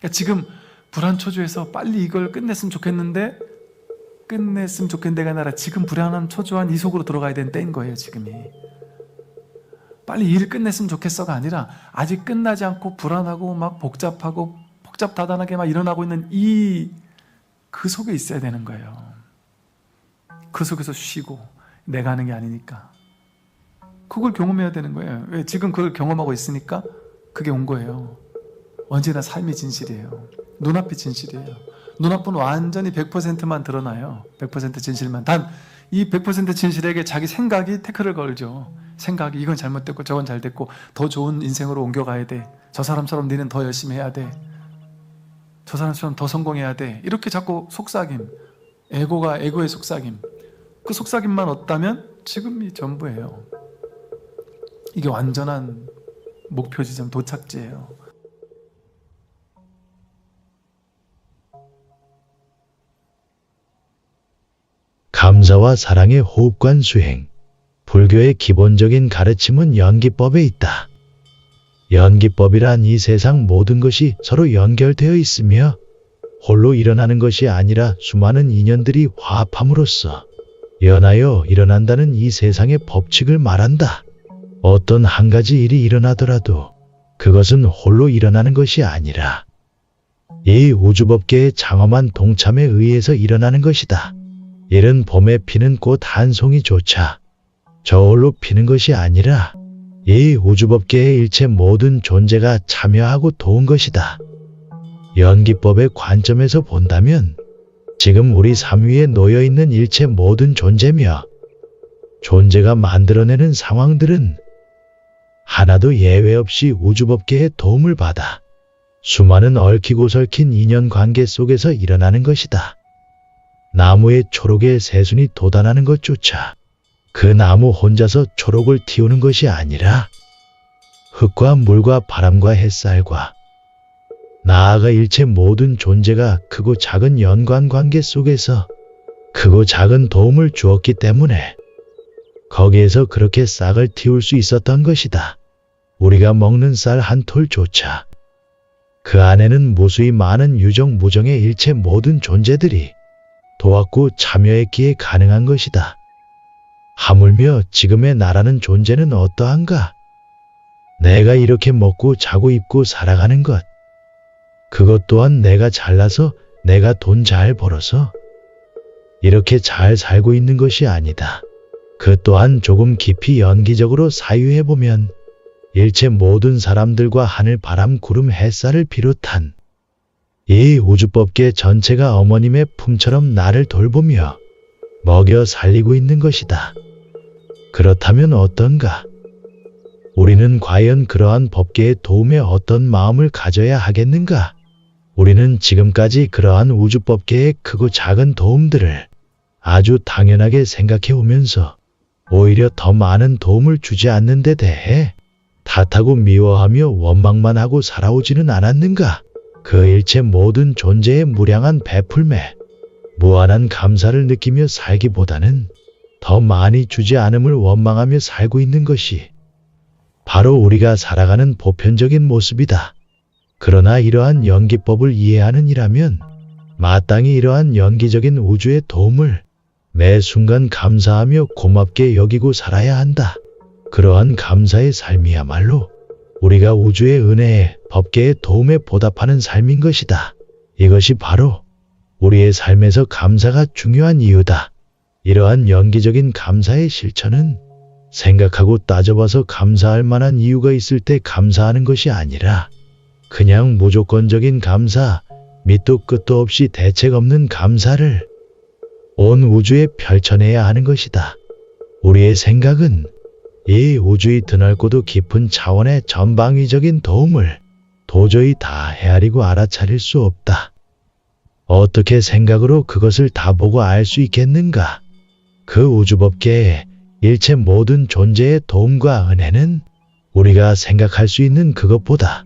그러니까 지금 불안초조해서 빨리 이걸 끝냈으면 좋겠는데 가 아니라 지금 불안한 초조한 이 속으로 들어가야 되는 때인 거예요. 지금이 빨리 일 끝냈으면 좋겠어가 아니라 아직 끝나지 않고 불안하고 막 복잡다단하게 막 일어나고 있는 그 속에 있어야 되는 거예요. 그 속에서 쉬고 내가 하는 게 아니니까 그걸 경험해야 되는 거예요. 왜? 지금 그걸 경험하고 있으니까 그게 온 거예요. 언제나 삶이 진실이에요. 눈앞이 진실이에요. 눈앞은 완전히 100%만 드러나요. 100% 진실만. 단 이 100% 진실에게 자기 생각이 태클을 걸죠. 생각이 이건 잘못됐고 저건 잘됐고 더 좋은 인생으로 옮겨가야 돼. 저 사람처럼 너는 더 열심히 해야 돼. 저 사람처럼 더 성공해야 돼. 이렇게 자꾸 속삭임. 에고의 속삭임. 그 속삭임만 없다면 지금이 전부예요. 이게 완전한 목표 지점, 도착지예요. 감사와 사랑의 호흡관 수행. 불교의 기본적인 가르침은 연기법에 있다. 연기법이란 이 세상 모든 것이 서로 연결되어 있으며 홀로 일어나는 것이 아니라 수많은 인연들이 화합함으로써 연하여 일어난다는 이 세상의 법칙을 말한다. 어떤 한 가지 일이 일어나더라도 그것은 홀로 일어나는 것이 아니라 이 우주법계의 장엄한 동참에 의해서 일어나는 것이다. 이른 봄에 피는 꽃 한 송이조차 저홀로 피는 것이 아니라 이 우주법계의 일체 모든 존재가 참여하고 도운 것이다. 연기법의 관점에서 본다면 지금 우리 삶 위에 놓여있는 일체 모든 존재며 존재가 만들어내는 상황들은 하나도 예외 없이 우주법계의 도움을 받아 수많은 얽히고 설킨 인연관계 속에서 일어나는 것이다. 나무의 초록에 새순이 돋아나는 것조차 그 나무 혼자서 초록을 틔우는 것이 아니라 흙과 물과 바람과 햇살과 나아가 일체 모든 존재가 크고 작은 연관관계 속에서 크고 작은 도움을 주었기 때문에 거기에서 그렇게 싹을 틔울 수 있었던 것이다. 우리가 먹는 쌀 한 톨조차 그 안에는 무수히 많은 유정무정의 일체 모든 존재들이 도왔고 참여했기에 가능한 것이다. 하물며 지금의 나라는 존재는 어떠한가? 내가 이렇게 먹고 자고 입고 살아가는 것. 그것 또한 내가 잘나서 내가 돈 잘 벌어서 이렇게 잘 살고 있는 것이 아니다. 그 또한 조금 깊이 연기적으로 사유해보면 일체 모든 사람들과 하늘 바람 구름 햇살을 비롯한 이 우주법계 전체가 어머님의 품처럼 나를 돌보며 먹여 살리고 있는 것이다. 그렇다면 어떤가? 우리는 과연 그러한 법계의 도움에 어떤 마음을 가져야 하겠는가? 우리는 지금까지 그러한 우주법계의 크고 작은 도움들을 아주 당연하게 생각해 오면서 오히려 더 많은 도움을 주지 않는 데 대해 탓하고 미워하며 원망만 하고 살아오지는 않았는가? 그 일체 모든 존재의 무량한 베풀매, 무한한 감사를 느끼며 살기보다는 더 많이 주지 않음을 원망하며 살고 있는 것이 바로 우리가 살아가는 보편적인 모습이다. 그러나 이러한 연기법을 이해하는 이라면 마땅히 이러한 연기적인 우주의 도움을 매 순간 감사하며 고맙게 여기고 살아야 한다. 그러한 감사의 삶이야말로 우리가 우주의 은혜에 법계의 도움에 보답하는 삶인 것이다. 이것이 바로 우리의 삶에서 감사가 중요한 이유다. 이러한 연기적인 감사의 실천은 생각하고 따져봐서 감사할 만한 이유가 있을 때 감사하는 것이 아니라 그냥 무조건적인 감사, 밑도 끝도 없이 대책 없는 감사를 온 우주에 펼쳐내야 하는 것이다. 우리의 생각은 이 우주의 드넓고도 깊은 차원의 전방위적인 도움을 도저히 다 헤아리고 알아차릴 수 없다. 어떻게 생각으로 그것을 다 보고 알 수 있겠는가? 그 우주법계의 일체 모든 존재의 도움과 은혜는 우리가 생각할 수 있는 그것보다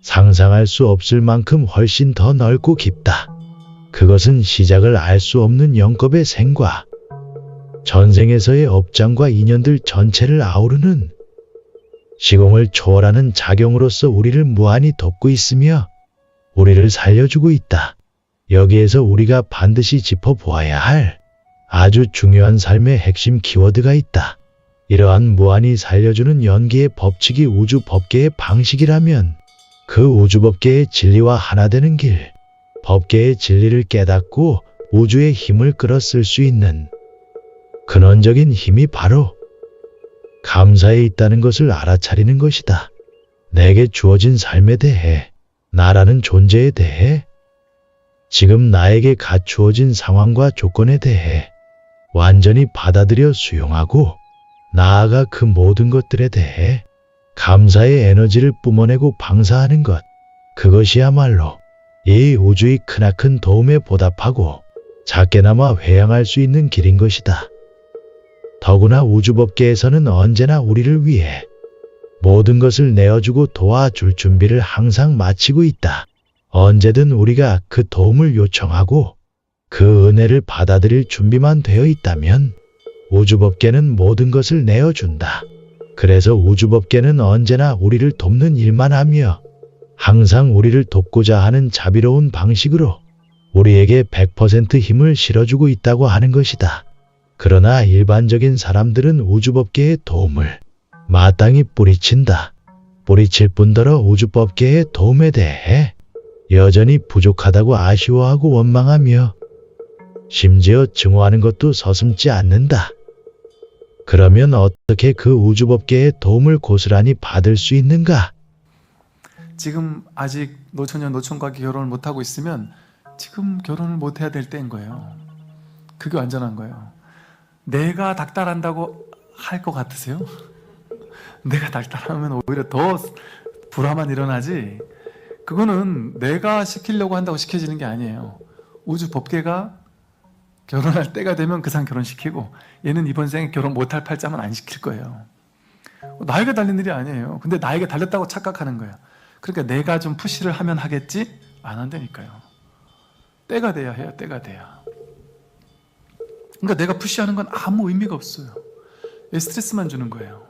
상상할 수 없을 만큼 훨씬 더 넓고 깊다. 그것은 시작을 알 수 없는 영겁의 생과 전생에서의 업장과 인연들 전체를 아우르는 시공을 초월하는 작용으로서 우리를 무한히 돕고 있으며 우리를 살려주고 있다. 여기에서 우리가 반드시 짚어보아야 할 아주 중요한 삶의 핵심 키워드가 있다. 이러한 무한히 살려주는 연기의 법칙이 우주 법계의 방식이라면 그 우주 법계의 진리와 하나 되는 길, 법계의 진리를 깨닫고 우주의 힘을 끌어쓸 수 있는 근원적인 힘이 바로 감사에 있다는 것을 알아차리는 것이다. 내게 주어진 삶에 대해, 나라는 존재에 대해, 지금 나에게 갖추어진 상황과 조건에 대해 완전히 받아들여 수용하고 나아가 그 모든 것들에 대해 감사의 에너지를 뿜어내고 방사하는 것, 그것이야말로 이 우주의 크나큰 도움에 보답하고 작게나마 회양할 수 있는 길인 것이다. 더구나 우주법계에서는 언제나 우리를 위해 모든 것을 내어주고 도와줄 준비를 항상 마치고 있다. 언제든 우리가 그 도움을 요청하고 그 은혜를 받아들일 준비만 되어 있다면 우주법계는 모든 것을 내어준다. 그래서 우주법계는 언제나 우리를 돕는 일만 하며 항상 우리를 돕고자 하는 자비로운 방식으로 우리에게 100% 힘을 실어주고 있다고 하는 것이다. 그러나 일반적인 사람들은 우주법계의 도움을 마땅히 뿌리친다. 뿌리칠 뿐더러 우주법계의 도움에 대해 여전히 부족하다고 아쉬워하고 원망하며 심지어 증오하는 것도 서슴지 않는다. 그러면 어떻게 그 우주법계의 도움을 고스란히 받을 수 있는가? 지금 아직 노처녀 노총과 결혼을 못하고 있으면 지금 결혼을 못해야 될 때인 거예요. 그게 완전한 거예요. 내가 닥달한다고 할 것 같으세요? 내가 닥달하면 오히려 더 불화만 일어나지. 그거는 내가 시키려고 한다고 시켜지는 게 아니에요. 우주 법계가 결혼할 때가 되면 그 사람 결혼시키고 얘는 이번 생에 결혼 못할 팔자만 안 시킬 거예요. 나에게 달린 일이 아니에요. 근데 나에게 달렸다고 착각하는 거예요. 그러니까 내가 좀 푸시를 하면 하겠지? 안 한다니까요. 때가 돼야 해요. 때가 돼야. 그러니까 내가 푸시하는 건 아무 의미가 없어요. 스트레스만 주는 거예요.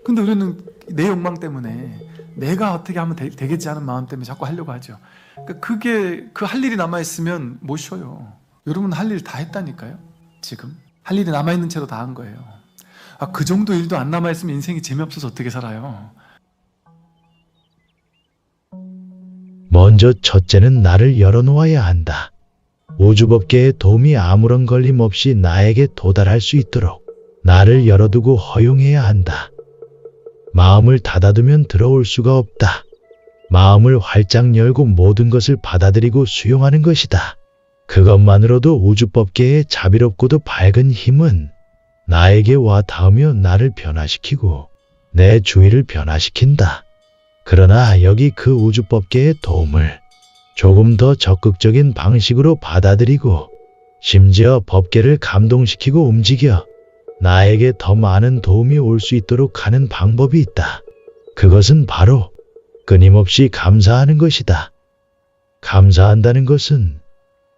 근데 우리는 내 욕망 때문에 내가 어떻게 하면 되겠지 하는 마음 때문에 자꾸 하려고 하죠. 그러니까 그게 그 할 일이 남아있으면 못 쉬어요. 여러분 할 일 다 했다니까요. 지금 할 일이 남아있는 채로 다 한 거예요. 그 정도 일도 안 남아있으면 인생이 재미없어서 어떻게 살아요. 먼저 첫째는 나를 열어놓아야 한다. 우주법계의 도움이 아무런 걸림 없이 나에게 도달할 수 있도록 나를 열어두고 허용해야 한다. 마음을 닫아두면 들어올 수가 없다. 마음을 활짝 열고 모든 것을 받아들이고 수용하는 것이다. 그것만으로도 우주법계의 자비롭고도 밝은 힘은 나에게 와 닿으며 나를 변화시키고 내 주위를 변화시킨다. 그러나 여기 그 우주법계의 도움을 조금 더 적극적인 방식으로 받아들이고 심지어 법계를 감동시키고 움직여 나에게 더 많은 도움이 올 수 있도록 하는 방법이 있다. 그것은 바로 끊임없이 감사하는 것이다. 감사한다는 것은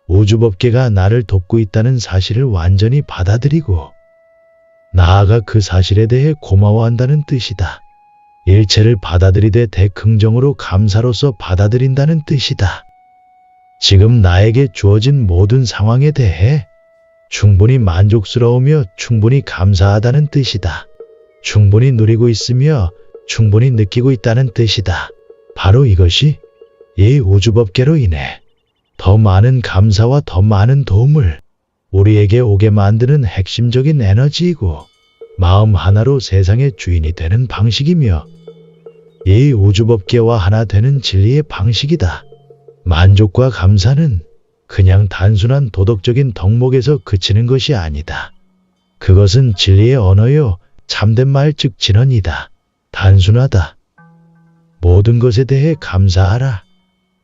우주법계가 나를 돕고 있다는 사실을 완전히 받아들이고 나아가 그 사실에 대해 고마워한다는 뜻이다. 일체를 받아들이되 대긍정으로 감사로서 받아들인다는 뜻이다. 지금 나에게 주어진 모든 상황에 대해 충분히 만족스러우며 충분히 감사하다는 뜻이다. 충분히 누리고 있으며 충분히 느끼고 있다는 뜻이다. 바로 이것이 이 우주법계로 인해 더 많은 감사와 더 많은 도움을 우리에게 오게 만드는 핵심적인 에너지이고 마음 하나로 세상의 주인이 되는 방식이며 이 우주법계와 하나 되는 진리의 방식이다. 만족과 감사는 그냥 단순한 도덕적인 덕목에서 그치는 것이 아니다. 그것은 진리의 언어요, 참된 말 즉 진언이다. 단순하다. 모든 것에 대해 감사하라.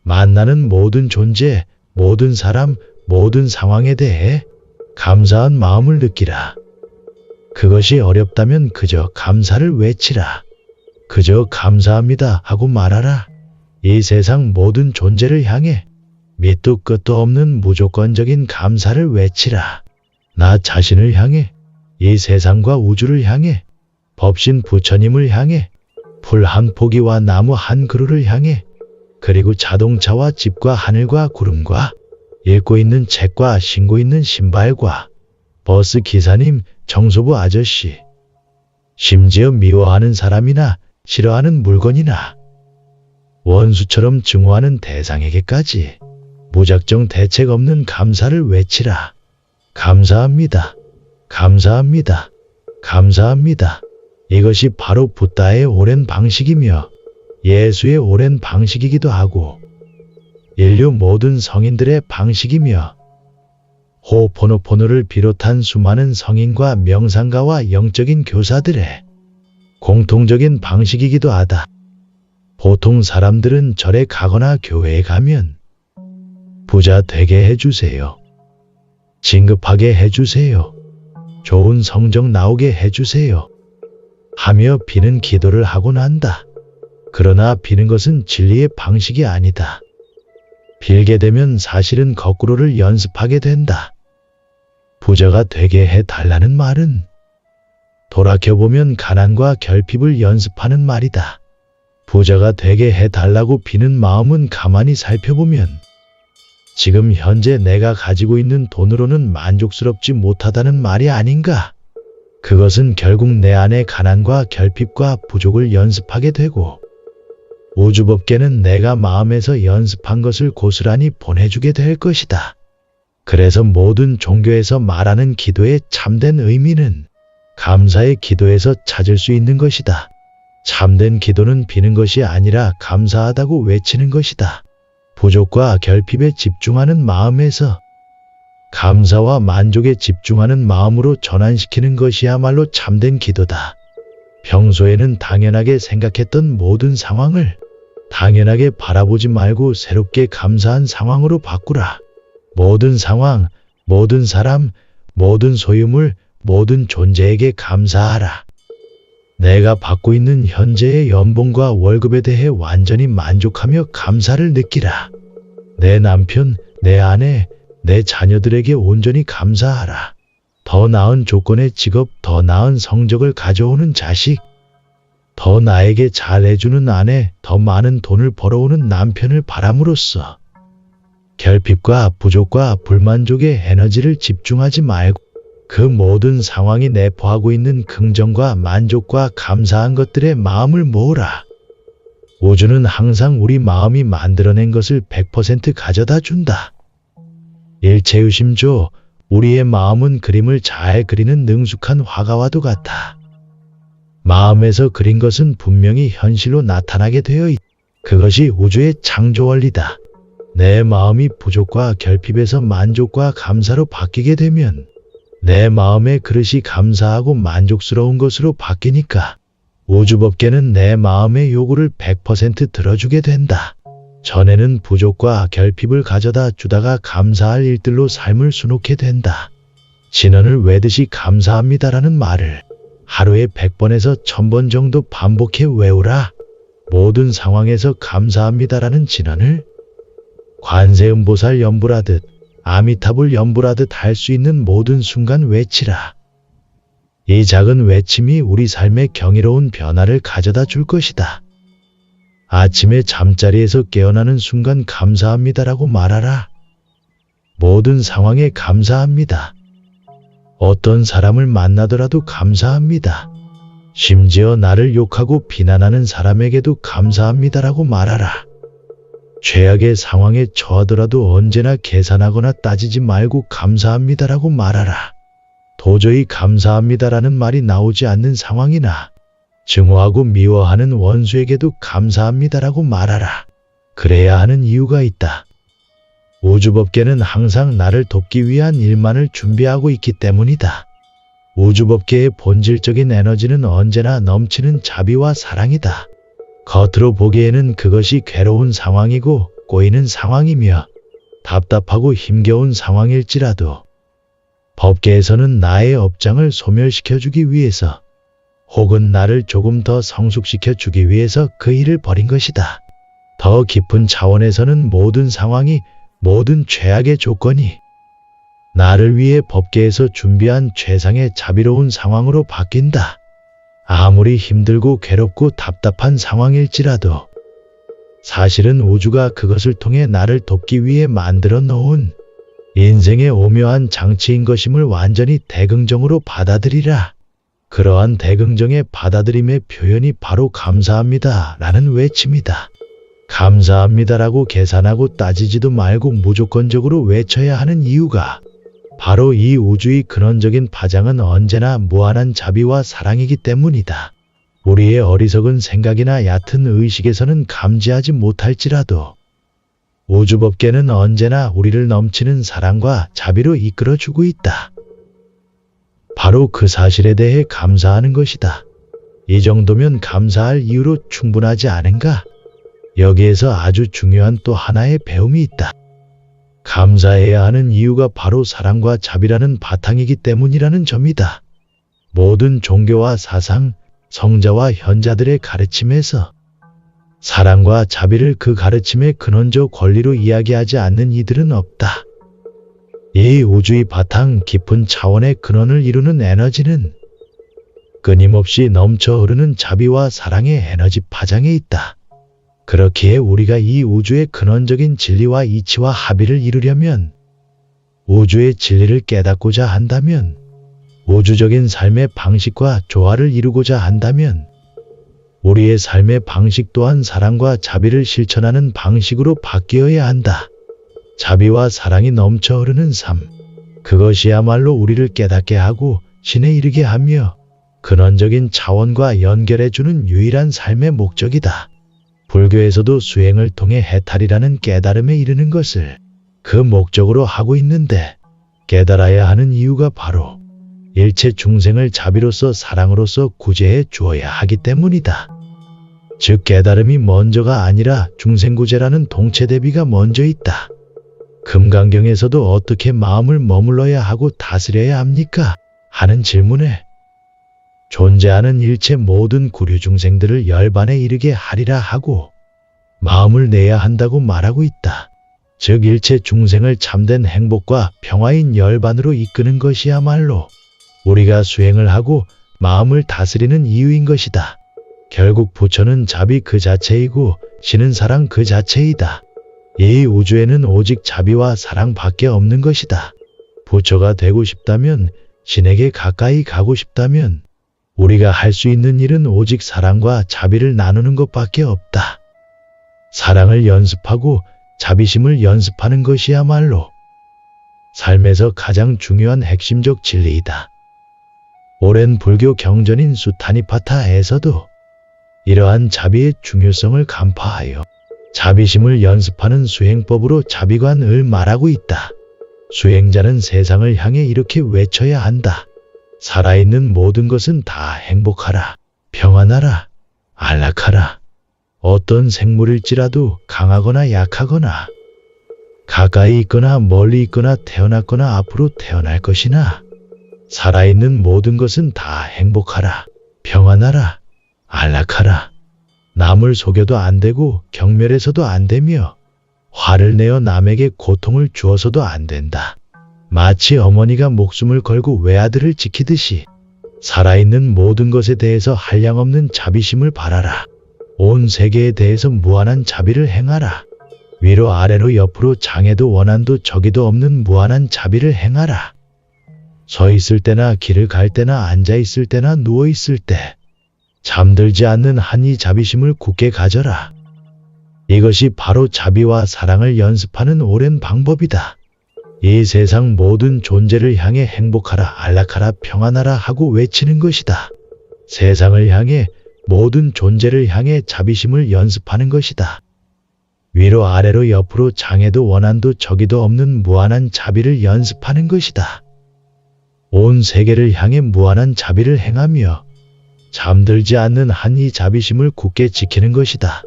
만나는 모든 존재, 모든 사람, 모든 상황에 대해 감사한 마음을 느끼라. 그것이 어렵다면 그저 감사를 외치라. 그저 감사합니다 하고 말하라. 이 세상 모든 존재를 향해 밑도 끝도 없는 무조건적인 감사를 외치라. 나 자신을 향해, 이 세상과 우주를 향해, 법신 부처님을 향해, 풀 한 포기와 나무 한 그루를 향해, 그리고 자동차와 집과 하늘과 구름과 읽고 있는 책과 신고 있는 신발과 버스 기사님, 청소부 아저씨, 심지어 미워하는 사람이나 싫어하는 물건이나 원수처럼 증오하는 대상에게까지 무작정 대책 없는 감사를 외치라. 감사합니다. 감사합니다. 감사합니다. 이것이 바로 붓다의 오랜 방식이며 예수의 오랜 방식이기도 하고 인류 모든 성인들의 방식이며 호포노포노를 비롯한 수많은 성인과 명상가와 영적인 교사들의 공통적인 방식이기도 하다. 보통 사람들은 절에 가거나 교회에 가면 부자 되게 해주세요. 진급하게 해주세요. 좋은 성적 나오게 해주세요. 하며 비는 기도를 하곤 한다. 그러나 비는 것은 진리의 방식이 아니다. 빌게 되면 사실은 거꾸로를 연습하게 된다. 부자가 되게 해달라는 말은 돌아켜보면 가난과 결핍을 연습하는 말이다. 부자가 되게 해달라고 비는 마음은 가만히 살펴보면 지금 현재 내가 가지고 있는 돈으로는 만족스럽지 못하다는 말이 아닌가? 그것은 결국 내 안의 가난과 결핍과 부족을 연습하게 되고 우주법계는 내가 마음에서 연습한 것을 고스란히 보내주게 될 것이다. 그래서 모든 종교에서 말하는 기도의 참된 의미는 감사의 기도에서 찾을 수 있는 것이다. 참된 기도는 비는 것이 아니라 감사하다고 외치는 것이다. 부족과 결핍에 집중하는 마음에서 감사와 만족에 집중하는 마음으로 전환시키는 것이야말로 참된 기도다. 평소에는 당연하게 생각했던 모든 상황을 당연하게 바라보지 말고 새롭게 감사한 상황으로 바꾸라. 모든 상황, 모든 사람, 모든 소유물, 모든 존재에게 감사하라. 내가 받고 있는 현재의 연봉과 월급에 대해 완전히 만족하며 감사를 느끼라. 내 남편, 내 아내, 내 자녀들에게 온전히 감사하라. 더 나은 조건의 직업, 더 나은 성적을 가져오는 자식, 더 나에게 잘해주는 아내, 더 많은 돈을 벌어오는 남편을 바람으로써 결핍과 부족과 불만족의 에너지를 집중하지 말고 그 모든 상황이 내포하고 있는 긍정과 만족과 감사한 것들의 마음을 모으라. 우주는 항상 우리 마음이 만들어낸 것을 100% 가져다 준다. 일체유심조, 우리의 마음은 그림을 잘 그리는 능숙한 화가와도 같아. 마음에서 그린 것은 분명히 현실로 나타나게 되어 있다. 그것이 우주의 창조 원리다. 내 마음이 부족과 결핍에서 만족과 감사로 바뀌게 되면 내 마음의 그릇이 감사하고 만족스러운 것으로 바뀌니까 우주법계는 내 마음의 요구를 100% 들어주게 된다. 전에는 부족과 결핍을 가져다 주다가 감사할 일들로 삶을 수놓게 된다. 진언을 외듯이 감사합니다라는 말을 하루에 100번에서 1000번 정도 반복해 외우라. 모든 상황에서 감사합니다라는 진언을 관세음보살 연불하듯 아미타불 연불하듯 할 수 있는 모든 순간 외치라. 이 작은 외침이 우리 삶의 경이로운 변화를 가져다 줄 것이다. 아침에 잠자리에서 깨어나는 순간 감사합니다라고 말하라. 모든 상황에 감사합니다. 어떤 사람을 만나더라도 감사합니다. 심지어 나를 욕하고 비난하는 사람에게도 감사합니다라고 말하라. 최악의 상황에 처하더라도 언제나 계산하거나 따지지 말고 감사합니다라고 말하라. 도저히 감사합니다라는 말이 나오지 않는 상황이나 증오하고 미워하는 원수에게도 감사합니다라고 말하라. 그래야 하는 이유가 있다. 우주법계는 항상 나를 돕기 위한 일만을 준비하고 있기 때문이다. 우주법계의 본질적인 에너지는 언제나 넘치는 자비와 사랑이다. 겉으로 보기에는 그것이 괴로운 상황이고 꼬이는 상황이며 답답하고 힘겨운 상황일지라도 법계에서는 나의 업장을 소멸시켜주기 위해서 혹은 나를 조금 더 성숙시켜주기 위해서 그 일을 벌인 것이다. 더 깊은 차원에서는 모든 상황이 모든 최악의 조건이 나를 위해 법계에서 준비한 최상의 자비로운 상황으로 바뀐다. 아무리 힘들고 괴롭고 답답한 상황일지라도 사실은 우주가 그것을 통해 나를 돕기 위해 만들어 놓은 인생의 오묘한 장치인 것임을 완전히 대긍정으로 받아들이라. 그러한 대긍정의 받아들임의 표현이 바로 감사합니다 라는 외침이다. 감사합니다라고 계산하고 따지지도 말고 무조건적으로 외쳐야 하는 이유가 바로 이 우주의 근원적인 파장은 언제나 무한한 자비와 사랑이기 때문이다. 우리의 어리석은 생각이나 얕은 의식에서는 감지하지 못할지라도 우주법계는 언제나 우리를 넘치는 사랑과 자비로 이끌어주고 있다. 바로 그 사실에 대해 감사하는 것이다. 이 정도면 감사할 이유로 충분하지 않은가? 여기에서 아주 중요한 또 하나의 배움이 있다. 감사해야 하는 이유가 바로 사랑과 자비라는 바탕이기 때문이라는 점이다. 모든 종교와 사상, 성자와 현자들의 가르침에서 사랑과 자비를 그 가르침의 근원적 권리로 이야기하지 않는 이들은 없다. 이 우주의 바탕 깊은 차원의 근원을 이루는 에너지는 끊임없이 넘쳐 흐르는 자비와 사랑의 에너지 파장에 있다. 그렇기에 우리가 이 우주의 근원적인 진리와 이치와 합의를 이루려면, 우주의 진리를 깨닫고자 한다면, 우주적인 삶의 방식과 조화를 이루고자 한다면, 우리의 삶의 방식 또한 사랑과 자비를 실천하는 방식으로 바뀌어야 한다. 자비와 사랑이 넘쳐 흐르는 삶, 그것이야말로 우리를 깨닫게 하고 신에 이르게 하며 근원적인 차원과 연결해주는 유일한 삶의 목적이다. 불교에서도 수행을 통해 해탈이라는 깨달음에 이르는 것을 그 목적으로 하고 있는데, 깨달아야 하는 이유가 바로 일체 중생을 자비로서 사랑으로서 구제해 주어야 하기 때문이다. 즉 깨달음이 먼저가 아니라 중생구제라는 동체 대비가 먼저 있다. 금강경에서도 어떻게 마음을 머물러야 하고 다스려야 합니까? 하는 질문에 존재하는 일체 모든 구류 중생들을 열반에 이르게 하리라 하고 마음을 내야 한다고 말하고 있다. 즉 일체 중생을 참된 행복과 평화인 열반으로 이끄는 것이야말로 우리가 수행을 하고 마음을 다스리는 이유인 것이다. 결국 부처는 자비 그 자체이고 신은 사랑 그 자체이다. 이 우주에는 오직 자비와 사랑밖에 없는 것이다. 부처가 되고 싶다면, 신에게 가까이 가고 싶다면 우리가 할 수 있는 일은 오직 사랑과 자비를 나누는 것밖에 없다. 사랑을 연습하고 자비심을 연습하는 것이야말로 삶에서 가장 중요한 핵심적 진리이다. 오랜 불교 경전인 수타니파타에서도 이러한 자비의 중요성을 간파하여 자비심을 연습하는 수행법으로 자비관을 말하고 있다. 수행자는 세상을 향해 이렇게 외쳐야 한다. 살아있는 모든 것은 다 행복하라, 평안하라, 안락하라. 어떤 생물일지라도 강하거나 약하거나 가까이 있거나 멀리 있거나 태어났거나 앞으로 태어날 것이나 살아있는 모든 것은 다 행복하라, 평안하라, 안락하라. 남을 속여도 안 되고 경멸해서도 안 되며 화를 내어 남에게 고통을 주어서도 안 된다. 마치 어머니가 목숨을 걸고 외아들을 지키듯이 살아있는 모든 것에 대해서 한량없는 자비심을 바라라. 온 세계에 대해서 무한한 자비를 행하라. 위로 아래로 옆으로 장애도 원한도 저기도 없는 무한한 자비를 행하라. 서 있을 때나 길을 갈 때나 앉아 있을 때나 누워 있을 때 잠들지 않는 한이 자비심을 굳게 가져라. 이것이 바로 자비와 사랑을 연습하는 오랜 방법이다. 이 세상 모든 존재를 향해 행복하라, 안락하라, 평안하라 하고 외치는 것이다. 세상을 향해 모든 존재를 향해 자비심을 연습하는 것이다. 위로 아래로 옆으로 장애도 원한도 저기도 없는 무한한 자비를 연습하는 것이다. 온 세계를 향해 무한한 자비를 행하며 잠들지 않는 한이 자비심을 굳게 지키는 것이다.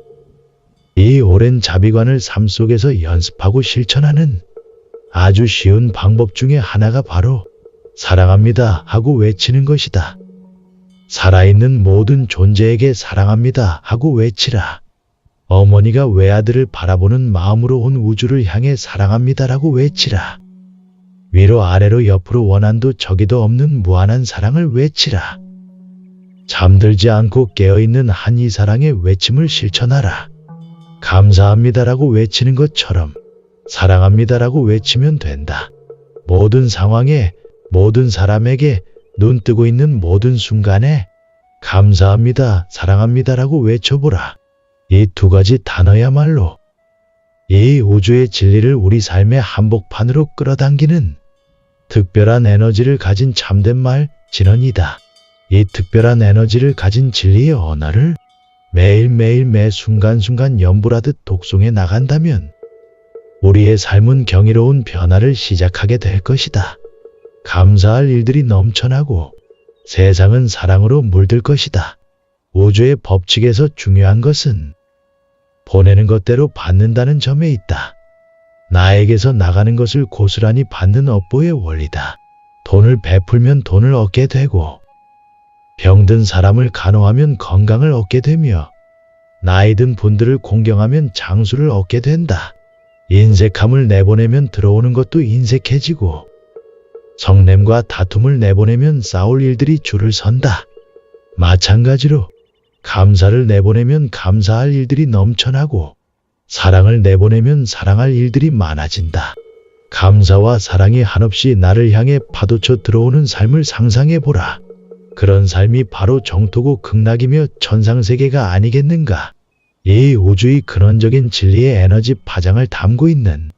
이 오랜 자비관을 삶 속에서 연습하고 실천하는 아주 쉬운 방법 중에 하나가 바로 사랑합니다 하고 외치는 것이다. 살아있는 모든 존재에게 사랑합니다 하고 외치라. 어머니가 외아들을 바라보는 마음으로 온 우주를 향해 사랑합니다라고 외치라. 위로 아래로 옆으로 원한도 저기도 없는 무한한 사랑을 외치라. 잠들지 않고 깨어있는 한 이 사랑의 외침을 실천하라. 감사합니다라고 외치는 것처럼 사랑합니다라고 외치면 된다. 모든 상황에, 모든 사람에게, 눈 뜨고 있는 모든 순간에 감사합니다, 사랑합니다라고 외쳐보라. 이 두 가지 단어야말로 이 우주의 진리를 우리 삶의 한복판으로 끌어당기는 특별한 에너지를 가진 참된 말, 진언이다. 이 특별한 에너지를 가진 진리의 언어를 매일매일 매 순간순간 연불하듯 독송해 나간다면 우리의 삶은 경이로운 변화를 시작하게 될 것이다. 감사할 일들이 넘쳐나고 세상은 사랑으로 물들 것이다. 우주의 법칙에서 중요한 것은 보내는 것대로 받는다는 점에 있다. 나에게서 나가는 것을 고스란히 받는 업보의 원리다. 돈을 베풀면 돈을 얻게 되고 병든 사람을 간호하면 건강을 얻게 되며 나이 든 분들을 공경하면 장수를 얻게 된다. 인색함을 내보내면 들어오는 것도 인색해지고 성냄과 다툼을 내보내면 싸울 일들이 줄을 선다. 마찬가지로 감사를 내보내면 감사할 일들이 넘쳐나고 사랑을 내보내면 사랑할 일들이 많아진다. 감사와 사랑이 한없이 나를 향해 파도쳐 들어오는 삶을 상상해보라. 그런 삶이 바로 정토고 극락이며 천상세계가 아니겠는가. 이 우주의 근원적인 진리의 에너지 파장을 담고 있는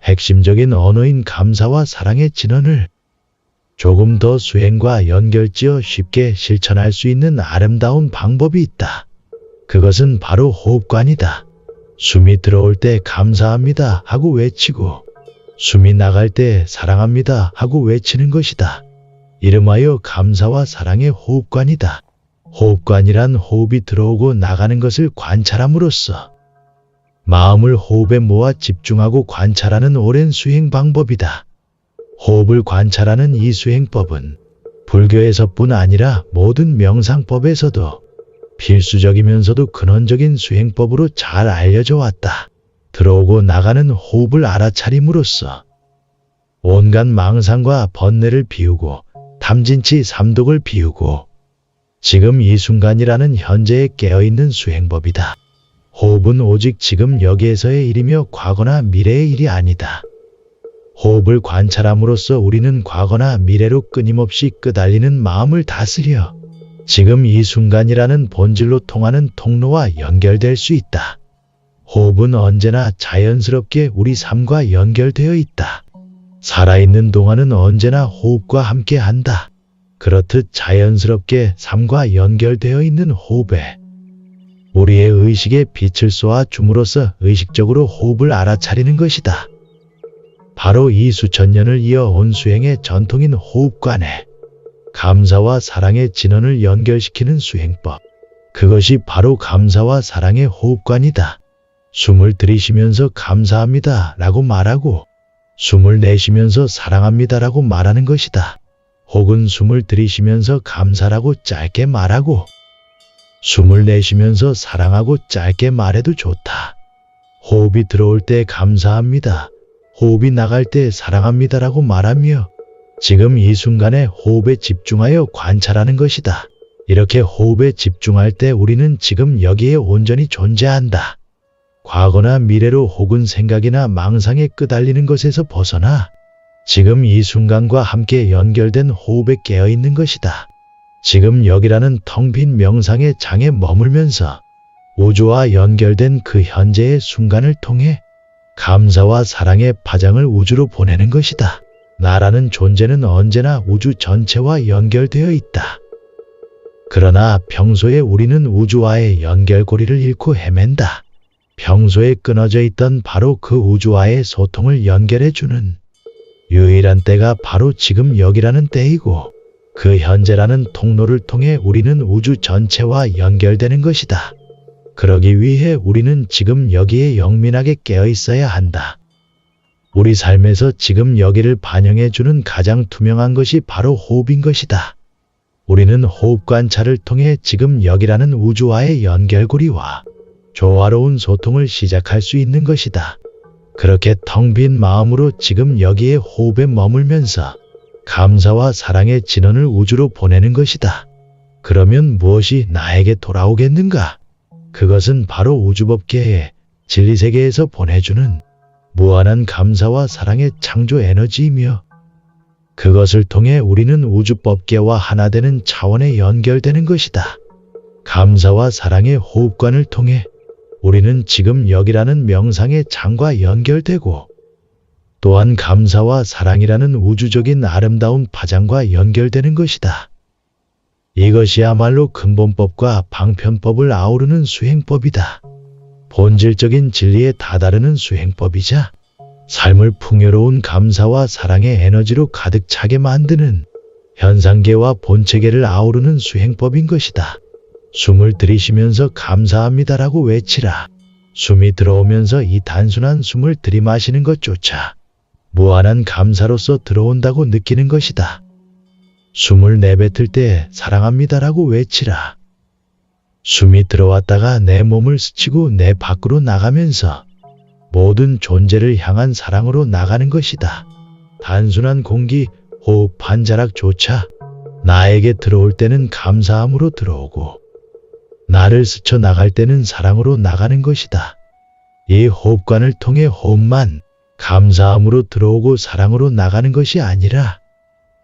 핵심적인 언어인 감사와 사랑의 진언을 조금 더 수행과 연결지어 쉽게 실천할 수 있는 아름다운 방법이 있다. 그것은 바로 호흡관이다. 숨이 들어올 때 감사합니다 하고 외치고 숨이 나갈 때 사랑합니다 하고 외치는 것이다. 이름하여 감사와 사랑의 호흡관이다. 호흡관이란 호흡이 들어오고 나가는 것을 관찰함으로써 마음을 호흡에 모아 집중하고 관찰하는 오랜 수행 방법이다. 호흡을 관찰하는 이 수행법은 불교에서뿐 아니라 모든 명상법에서도 필수적이면서도 근원적인 수행법으로 잘 알려져 왔다. 들어오고 나가는 호흡을 알아차림으로써 온갖 망상과 번뇌를 비우고 탐진치 삼독을 비우고 지금 이 순간이라는 현재에 깨어있는 수행법이다. 호흡은 오직 지금 여기에서의 일이며 과거나 미래의 일이 아니다. 호흡을 관찰함으로써 우리는 과거나 미래로 끊임없이 끄달리는 마음을 다스려 지금 이 순간이라는 본질로 통하는 통로와 연결될 수 있다. 호흡은 언제나 자연스럽게 우리 삶과 연결되어 있다. 살아있는 동안은 언제나 호흡과 함께 한다. 그렇듯 자연스럽게 삶과 연결되어 있는 호흡에 우리의 의식에 빛을 쏘아 줌으로써 의식적으로 호흡을 알아차리는 것이다. 바로 이 수천 년을 이어온 수행의 전통인 호흡관에 감사와 사랑의 진언을 연결시키는 수행법. 그것이 바로 감사와 사랑의 호흡관이다. 숨을 들이쉬면서 감사합니다 라고 말하고 숨을 내쉬면서 사랑합니다 라고 말하는 것이다. 혹은 숨을 들이쉬면서 감사라고 짧게 말하고 숨을 내쉬면서 사랑하고 짧게 말해도 좋다. 호흡이 들어올 때 감사합니다. 호흡이 나갈 때 사랑합니다라고 말하며 지금 이 순간에 호흡에 집중하여 관찰하는 것이다. 이렇게 호흡에 집중할 때 우리는 지금 여기에 온전히 존재한다. 과거나 미래로 혹은 생각이나 망상에 끄달리는 것에서 벗어나 지금 이 순간과 함께 연결된 호흡에 깨어있는 것이다. 지금 여기라는 텅 빈 명상의 장에 머물면서 우주와 연결된 그 현재의 순간을 통해 감사와 사랑의 파장을 우주로 보내는 것이다. 나라는 존재는 언제나 우주 전체와 연결되어 있다. 그러나 평소에 우리는 우주와의 연결고리를 잃고 헤맨다. 평소에 끊어져 있던 바로 그 우주와의 소통을 연결해주는 유일한 때가 바로 지금 여기라는 때이고 그 현재라는 통로를 통해 우리는 우주 전체와 연결되는 것이다. 그러기 위해 우리는 지금 여기에 영민하게 깨어 있어야 한다. 우리 삶에서 지금 여기를 반영해주는 가장 투명한 것이 바로 호흡인 것이다. 우리는 호흡 관찰을 통해 지금 여기라는 우주와의 연결고리와 조화로운 소통을 시작할 수 있는 것이다. 그렇게 텅 빈 마음으로 지금 여기에 호흡에 머물면서 감사와 사랑의 진언을 우주로 보내는 것이다. 그러면 무엇이 나에게 돌아오겠는가? 그것은 바로 우주법계의 진리세계에서 보내주는 무한한 감사와 사랑의 창조 에너지이며 그것을 통해 우리는 우주법계와 하나 되는 차원에 연결되는 것이다. 감사와 사랑의 호흡관을 통해 우리는 지금 여기라는 명상의 장과 연결되고 또한 감사와 사랑이라는 우주적인 아름다운 파장과 연결되는 것이다. 이것이야말로 근본법과 방편법을 아우르는 수행법이다. 본질적인 진리에 다다르는 수행법이자 삶을 풍요로운 감사와 사랑의 에너지로 가득 차게 만드는 현상계와 본체계를 아우르는 수행법인 것이다. 숨을 들이쉬면서 감사합니다라고 외치라. 숨이 들어오면서 이 단순한 숨을 들이마시는 것조차 무한한 감사로서 들어온다고 느끼는 것이다. 숨을 내뱉을 때 사랑합니다라고 외치라. 숨이 들어왔다가 내 몸을 스치고 내 밖으로 나가면서 모든 존재를 향한 사랑으로 나가는 것이다. 단순한 공기, 호흡 한 자락조차 나에게 들어올 때는 감사함으로 들어오고 나를 스쳐 나갈 때는 사랑으로 나가는 것이다. 이 호흡관을 통해 호흡만 감사함으로 들어오고 사랑으로 나가는 것이 아니라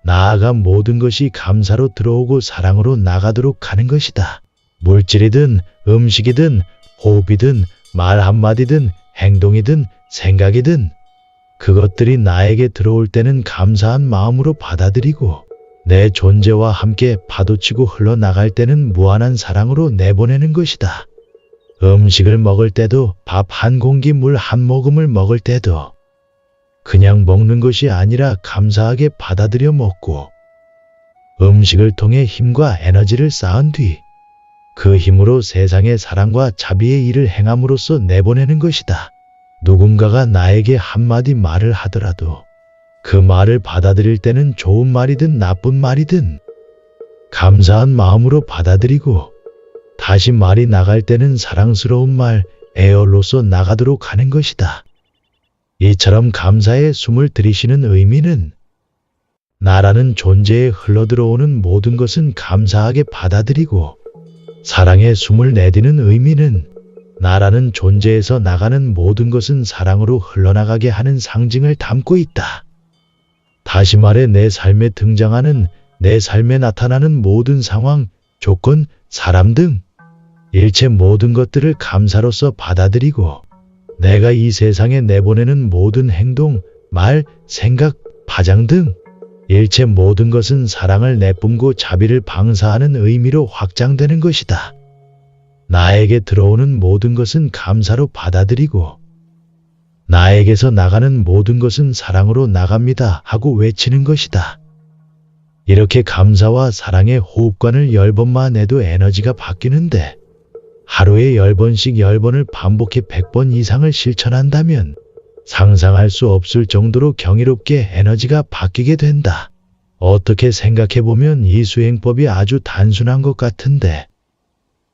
나아가 모든 것이 감사로 들어오고 사랑으로 나가도록 하는 것이다. 물질이든 음식이든 호흡이든 말 한마디든 행동이든 생각이든 그것들이 나에게 들어올 때는 감사한 마음으로 받아들이고 내 존재와 함께 파도치고 흘러나갈 때는 무한한 사랑으로 내보내는 것이다. 음식을 먹을 때도 밥 한 공기 물 한 모금을 먹을 때도 그냥 먹는 것이 아니라 감사하게 받아들여 먹고 음식을 통해 힘과 에너지를 쌓은 뒤 그 힘으로 세상의 사랑과 자비의 일을 행함으로써 내보내는 것이다. 누군가가 나에게 한마디 말을 하더라도 그 말을 받아들일 때는 좋은 말이든 나쁜 말이든 감사한 마음으로 받아들이고 다시 말이 나갈 때는 사랑스러운 말, 애열로서 나가도록 하는 것이다. 이처럼 감사의 숨을 들이쉬는 의미는 나라는 존재에 흘러들어오는 모든 것은 감사하게 받아들이고 사랑의 숨을 내디는 의미는 나라는 존재에서 나가는 모든 것은 사랑으로 흘러나가게 하는 상징을 담고 있다. 다시 말해 내 삶에 등장하는 내 삶에 나타나는 모든 상황, 조건, 사람 등 일체 모든 것들을 감사로서 받아들이고 내가 이 세상에 내보내는 모든 행동, 말, 생각, 파장 등 일체 모든 것은 사랑을 내뿜고 자비를 방사하는 의미로 확장되는 것이다. 나에게 들어오는 모든 것은 감사로 받아들이고 나에게서 나가는 모든 것은 사랑으로 나갑니다 하고 외치는 것이다. 이렇게 감사와 사랑의 호흡관을 10번만 해도 에너지가 바뀌는데 하루에 10번씩 10번을 반복해 100번 이상을 실천한다면 상상할 수 없을 정도로 경이롭게 에너지가 바뀌게 된다. 어떻게 생각해보면 이 수행법이 아주 단순한 것 같은데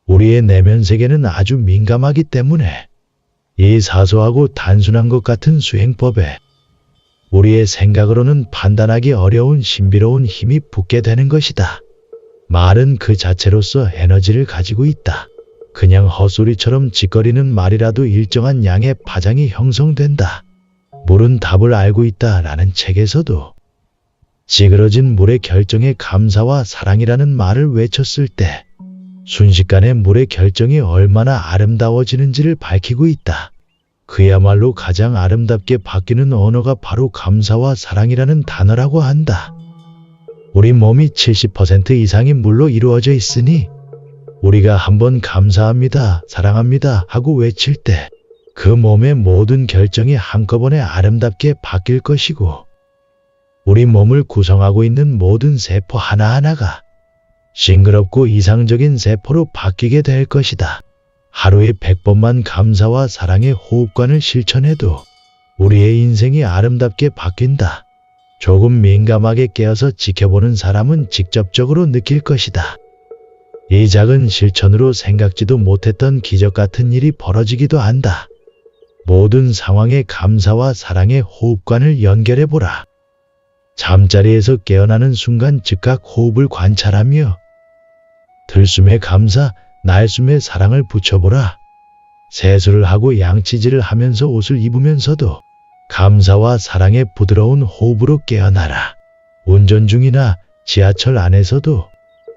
우리의 내면 세계는 아주 민감하기 때문에 이 사소하고 단순한 것 같은 수행법에 우리의 생각으로는 판단하기 어려운 신비로운 힘이 붙게 되는 것이다. 말은 그 자체로서 에너지를 가지고 있다. 그냥 헛소리처럼 짓거리는 말이라도 일정한 양의 파장이 형성된다. 물은 답을 알고 있다라는 책에서도 찌그러진 물의 결정에 감사와 사랑이라는 말을 외쳤을 때 순식간에 물의 결정이 얼마나 아름다워지는지를 밝히고 있다. 그야말로 가장 아름답게 바뀌는 언어가 바로 감사와 사랑이라는 단어라고 한다. 우리 몸이 70% 이상이 물로 이루어져 있으니 우리가 한번 감사합니다, 사랑합니다 하고 외칠 때 그 몸의 모든 결정이 한꺼번에 아름답게 바뀔 것이고 우리 몸을 구성하고 있는 모든 세포 하나하나가 싱그럽고 이상적인 세포로 바뀌게 될 것이다. 하루에 100번만 감사와 사랑의 호흡관을 실천해도 우리의 인생이 아름답게 바뀐다. 조금 민감하게 깨어서 지켜보는 사람은 직접적으로 느낄 것이다. 이 작은 실천으로 생각지도 못했던 기적 같은 일이 벌어지기도 한다. 모든 상황에 감사와 사랑의 호흡관을 연결해보라. 잠자리에서 깨어나는 순간 즉각 호흡을 관찰하며 들숨에 감사, 날숨에 사랑을 붙여보라. 세수를 하고 양치질을 하면서 옷을 입으면서도 감사와 사랑의 부드러운 호흡으로 깨어나라. 운전 중이나 지하철 안에서도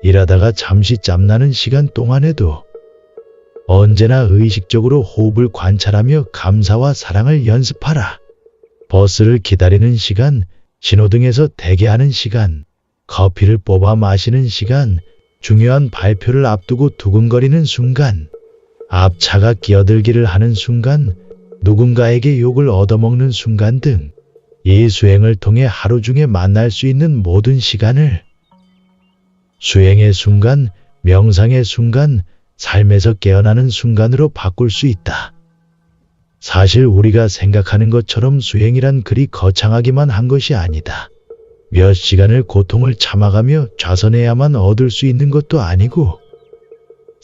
일하다가 잠시 짬나는 시간 동안에도 언제나 의식적으로 호흡을 관찰하며 감사와 사랑을 연습하라. 버스를 기다리는 시간, 신호등에서 대기하는 시간, 커피를 뽑아 마시는 시간, 중요한 발표를 앞두고 두근거리는 순간, 앞차가 끼어들기를 하는 순간, 누군가에게 욕을 얻어먹는 순간 등 이 수행을 통해 하루 중에 만날 수 있는 모든 시간을 수행의 순간, 명상의 순간, 삶에서 깨어나는 순간으로 바꿀 수 있다. 사실 우리가 생각하는 것처럼 수행이란 그리 거창하기만 한 것이 아니다. 몇 시간을 고통을 참아가며 좌선해야만 얻을 수 있는 것도 아니고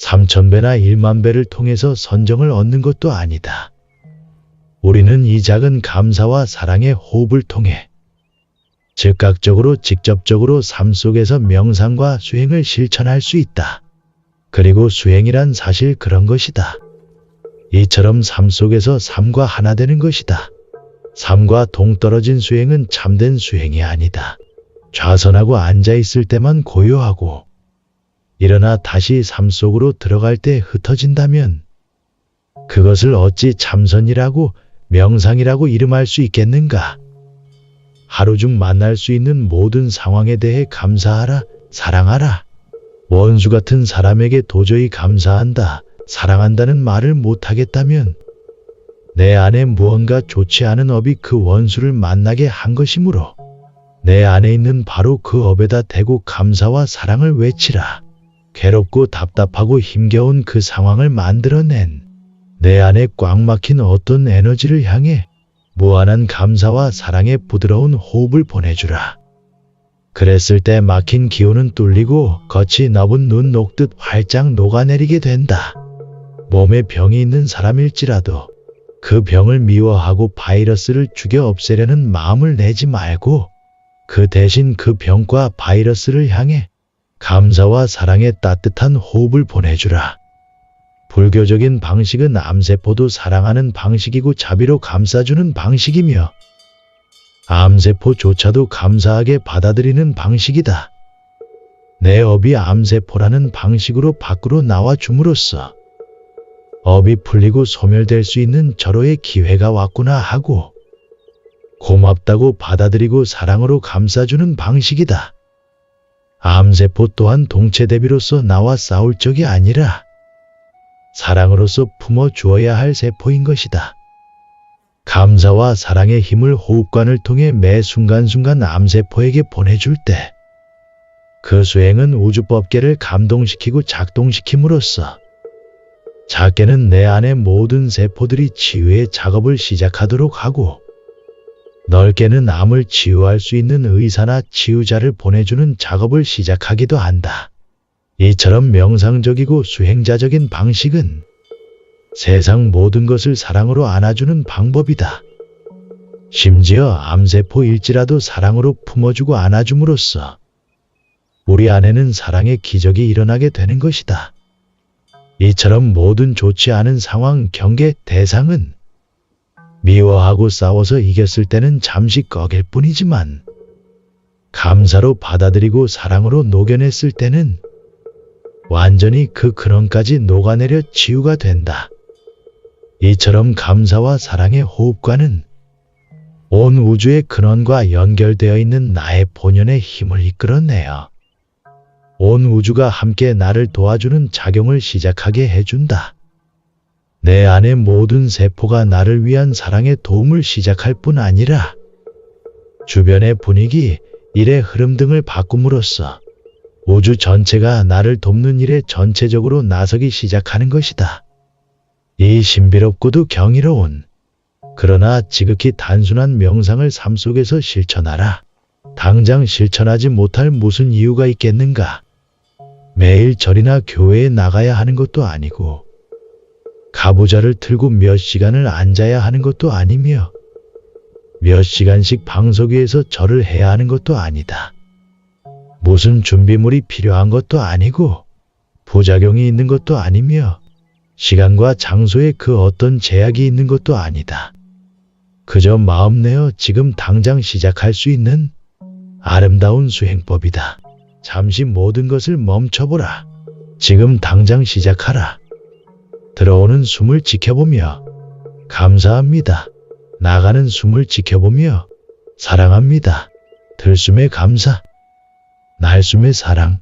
3000배나 10000배를 통해서 선정을 얻는 것도 아니다. 우리는 이 작은 감사와 사랑의 호흡을 통해 즉각적으로 직접적으로 삶 속에서 명상과 수행을 실천할 수 있다. 그리고 수행이란 사실 그런 것이다. 이처럼 삶 속에서 삶과 하나 되는 것이다. 삶과 동떨어진 수행은 참된 수행이 아니다. 좌선하고 앉아있을 때만 고요하고 일어나 다시 삶 속으로 들어갈 때 흩어진다면 그것을 어찌 참선이라고 명상이라고 이름할 수 있겠는가? 하루 중 만날 수 있는 모든 상황에 대해 감사하라, 사랑하라. 원수 같은 사람에게 도저히 감사한다, 사랑한다는 말을 못하겠다면 내 안에 무언가 좋지 않은 업이 그 원수를 만나게 한 것이므로 내 안에 있는 바로 그 업에다 대고 감사와 사랑을 외치라. 괴롭고 답답하고 힘겨운 그 상황을 만들어낸 내 안에 꽉 막힌 어떤 에너지를 향해 무한한 감사와 사랑의 부드러운 호흡을 보내주라. 그랬을 때 막힌 기운은 뚫리고 겉이 너분 눈 녹듯 활짝 녹아내리게 된다. 몸에 병이 있는 사람일지라도 그 병을 미워하고 바이러스를 죽여 없애려는 마음을 내지 말고 그 대신 그 병과 바이러스를 향해 감사와 사랑의 따뜻한 호흡을 보내주라. 불교적인 방식은 암세포도 사랑하는 방식이고 자비로 감싸주는 방식이며 암세포조차도 감사하게 받아들이는 방식이다. 내 업이 암세포라는 방식으로 밖으로 나와 줌으로써 업이 풀리고 소멸될 수 있는 절호의 기회가 왔구나 하고 고맙다고 받아들이고 사랑으로 감싸주는 방식이다. 암세포 또한 동체대비로서 나와 싸울 적이 아니라 사랑으로서 품어주어야 할 세포인 것이다. 감사와 사랑의 힘을 호흡관을 통해 매 순간순간 암세포에게 보내줄 때 그 수행은 우주법계를 감동시키고 작동시킴으로써 작게는 내 안의 모든 세포들이 치유의 작업을 시작하도록 하고 넓게는 암을 치유할 수 있는 의사나 치유자를 보내주는 작업을 시작하기도 한다. 이처럼 명상적이고 수행자적인 방식은 세상 모든 것을 사랑으로 안아주는 방법이다. 심지어 암세포일지라도 사랑으로 품어주고 안아줌으로써 우리 안에는 사랑의 기적이 일어나게 되는 것이다. 이처럼 모든 좋지 않은 상황, 경계, 대상은 미워하고 싸워서 이겼을 때는 잠시 꺾일 뿐이지만 감사로 받아들이고 사랑으로 녹여냈을 때는 완전히 그 근원까지 녹아내려 치유가 된다. 이처럼 감사와 사랑의 호흡과는 온 우주의 근원과 연결되어 있는 나의 본연의 힘을 이끌어내어 온 우주가 함께 나를 도와주는 작용을 시작하게 해준다. 내 안의 모든 세포가 나를 위한 사랑의 도움을 시작할 뿐 아니라 주변의 분위기, 일의 흐름 등을 바꿈으로써 우주 전체가 나를 돕는 일에 전체적으로 나서기 시작하는 것이다. 이 신비롭고도 경이로운 그러나 지극히 단순한 명상을 삶 속에서 실천하라. 당장 실천하지 못할 무슨 이유가 있겠는가? 매일 절이나 교회에 나가야 하는 것도 아니고 가부좌를 틀고 몇 시간을 앉아야 하는 것도 아니며 몇 시간씩 방석 위에서 절을 해야 하는 것도 아니다. 무슨 준비물이 필요한 것도 아니고 부작용이 있는 것도 아니며 시간과 장소에 그 어떤 제약이 있는 것도 아니다. 그저 마음 내어 지금 당장 시작할 수 있는 아름다운 수행법이다. 잠시 모든 것을 멈춰보라. 지금 당장 시작하라. 들어오는 숨을 지켜보며 감사합니다. 나가는 숨을 지켜보며 사랑합니다. 들숨에 감사, 날숨에 사랑.